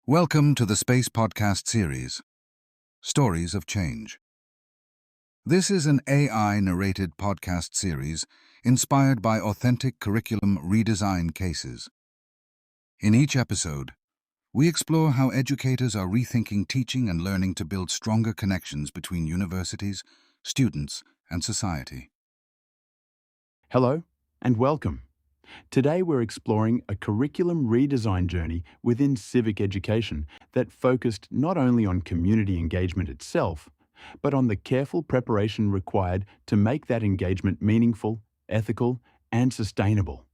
Welcome to the Space Podcast series, Stories of Change. This is an AI-narrated podcast series inspired by authentic curriculum redesign cases. In each episode, we explore how educators are rethinking teaching and learning to build stronger connections between universities, students, and society. Hello and welcome. Today we're exploring a curriculum redesign journey within civic education that focused not only on community engagement itself, but on the careful preparation required to make that engagement meaningful, ethical, and sustainable.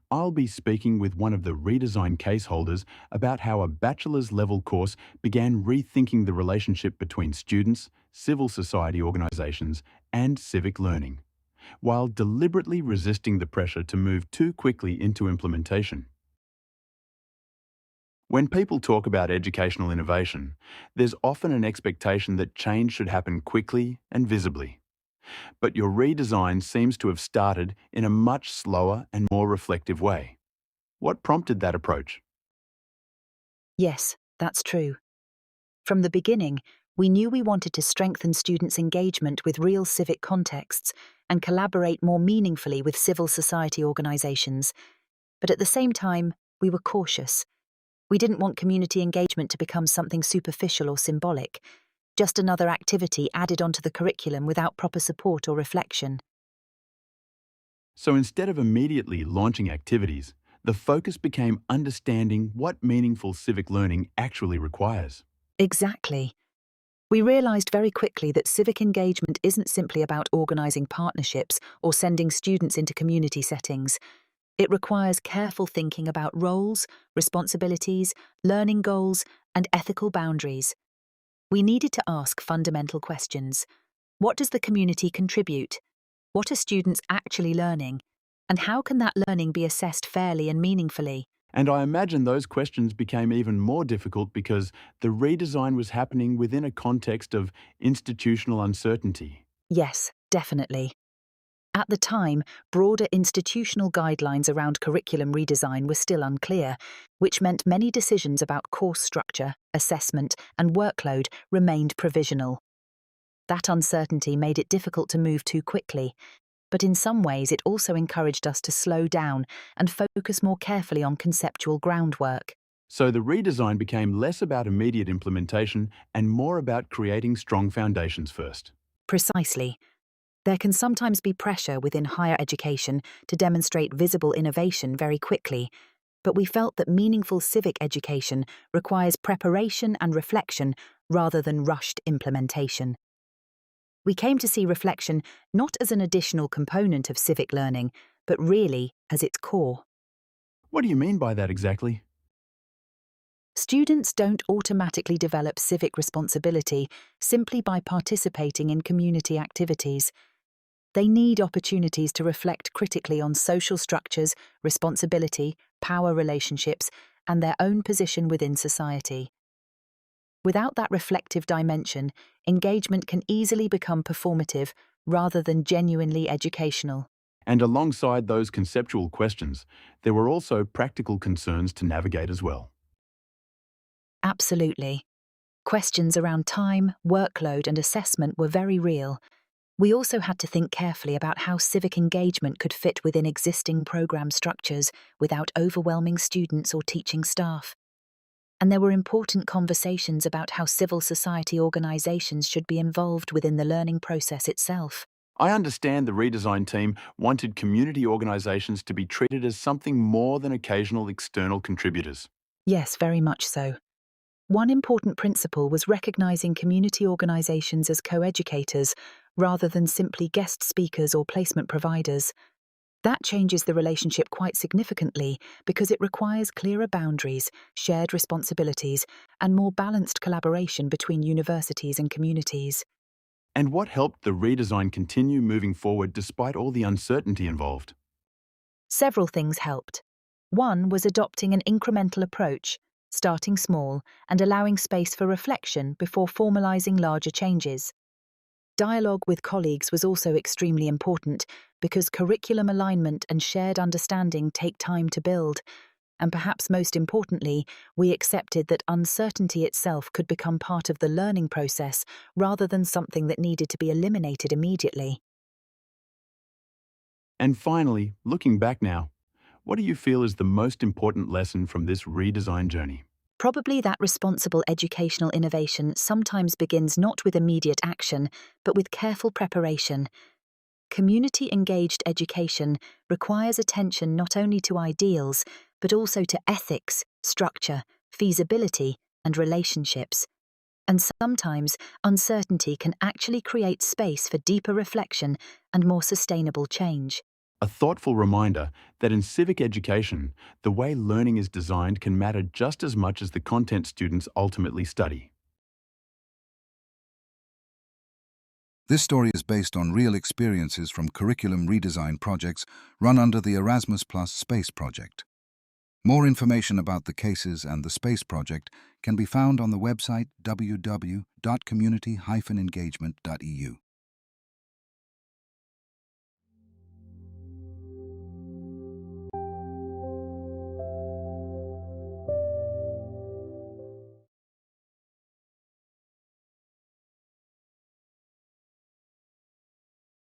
I'll be speaking with one of the redesign case holders about how a bachelor's level course began rethinking the relationship between students, civil society organisations, and civic learning, while deliberately resisting the pressure to move too quickly into implementation. When people talk about educational innovation, there's often an expectation that change should happen quickly and visibly. But your redesign seems to have started in a much slower and more reflective way. What prompted that approach? Yes, that's true. From the beginning, we knew we wanted to strengthen students' engagement with real civic contexts and collaborate more meaningfully with civil society organisations. But at the same time, we were cautious. We didn't want community engagement to become something superficial or symbolic, just another activity added onto the curriculum without proper support or reflection. So instead of immediately launching activities, the focus became understanding what meaningful civic learning actually requires. Exactly. We realised very quickly that civic engagement isn't simply about organising partnerships or sending students into community settings. It requires careful thinking about roles, responsibilities, learning goals, and ethical boundaries. We needed to ask fundamental questions. What does the community contribute? What are students actually learning? And how can that learning be assessed fairly and meaningfully? And I imagine those questions became even more difficult because the redesign was happening within a context of institutional uncertainty. Yes, definitely. At the time, broader institutional guidelines around curriculum redesign were still unclear, which meant many decisions about course structure, assessment, and workload remained provisional. That uncertainty made it difficult to move too quickly, but in some ways it also encouraged us to slow down and focus more carefully on conceptual groundwork. So the redesign became less about immediate implementation and more about creating strong foundations first. Precisely. There can sometimes be pressure within higher education to demonstrate visible innovation very quickly, but we felt that meaningful civic education requires preparation and reflection rather than rushed implementation. We came to see reflection not as an additional component of civic learning, but really as its core. What do you mean by that exactly? Students don't automatically develop civic responsibility simply by participating in community activities. They need opportunities to reflect critically on social structures, responsibility, power relationships, and their own position within society. Without that reflective dimension, engagement can easily become performative rather than genuinely educational. And alongside those conceptual questions, there were also practical concerns to navigate as well. Absolutely. Questions around time, workload, and assessment were very real. We also had to think carefully about how civic engagement could fit within existing program structures without overwhelming students or teaching staff. And there were important conversations about how civil society organisations should be involved within the learning process itself. I understand the redesign team wanted community organisations to be treated as something more than occasional external contributors. Yes, very much so. One important principle was recognising community organisations as co-educators rather than simply guest speakers or placement providers. That changes the relationship quite significantly because it requires clearer boundaries, shared responsibilities, and more balanced collaboration between universities and communities. And what helped the redesign continue moving forward despite all the uncertainty involved? Several things helped. One was adopting an incremental approach, starting small and allowing space for reflection before formalising larger changes. Dialogue with colleagues was also extremely important because curriculum alignment and shared understanding take time to build, and perhaps most importantly, we accepted that uncertainty itself could become part of the learning process rather than something that needed to be eliminated immediately. And finally, looking back now, what do you feel is the most important lesson from this redesign journey? Probably that responsible educational innovation sometimes begins not with immediate action, but with careful preparation. Community-engaged education requires attention not only to ideals, but also to ethics, structure, feasibility, and relationships. And sometimes uncertainty can actually create space for deeper reflection and more sustainable change. A thoughtful reminder that in civic education, the way learning is designed can matter just as much as the content students ultimately study. This story is based on real experiences from curriculum redesign projects run under the Erasmus Plus Space Project. More information about the cases and the Space Project can be found on the website www.community-engagement.eu.